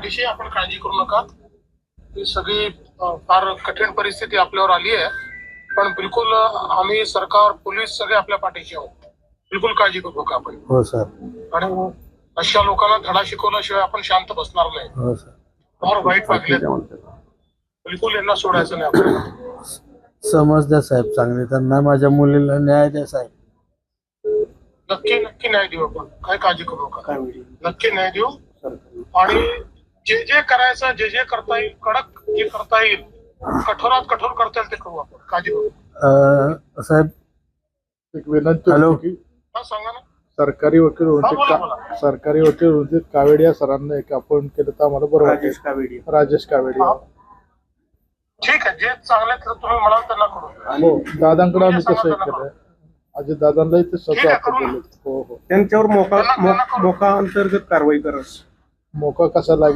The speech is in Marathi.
पाठीशी, आपण काळजी करू नका. ही सगळी फार कठीण परिस्थिती आपल्यावर आली आहे, पण बिलकुल आम्ही सरकार, पोलीस सगळे आपल्या पाठीशी आहोत. बिलकुल काळजी करू नका आपण. हो सर. आणि अशा लोकांना धडा शिकवल्याशिवाय आपण शांत बसणार नाही. हो सर. फार वाईट वागले, बिलकुल यांना सोडायचं नाही आपल्याला. समज द्या साहेब चांगले, त्यांना माझ्या मुलीला न्याय द्या साहेब. नक्की नक्की न्याय देऊ आपण, काय काळजी करू नका. नक्की न्याय देऊ. आणि जे जे करायचं, जे जे करता येईल, कडक जे करता येईल, कठोरात कठोर करता येईल ते करू आपण. काळजी करू. साहेब एक विनंती होती की सांगा ना. सरकारी वकील बोला, होते, सरकारी वकील होते कावेडिया सरांना एक अपॉइंट केलं तर आम्हाला बरं वाटेल. राजेश कावेडिया. ठीक आहे, जे चांगले तुम्ही म्हणाल त्यांना करू. हो, दादांकडे आम्ही तसं हे केलंय. अजय दादांनाही ते स्वतः आपण केलं. हो हो. त्यांच्यावर मोका अंतर्गत कारवाई करा. मोका कसा लागेल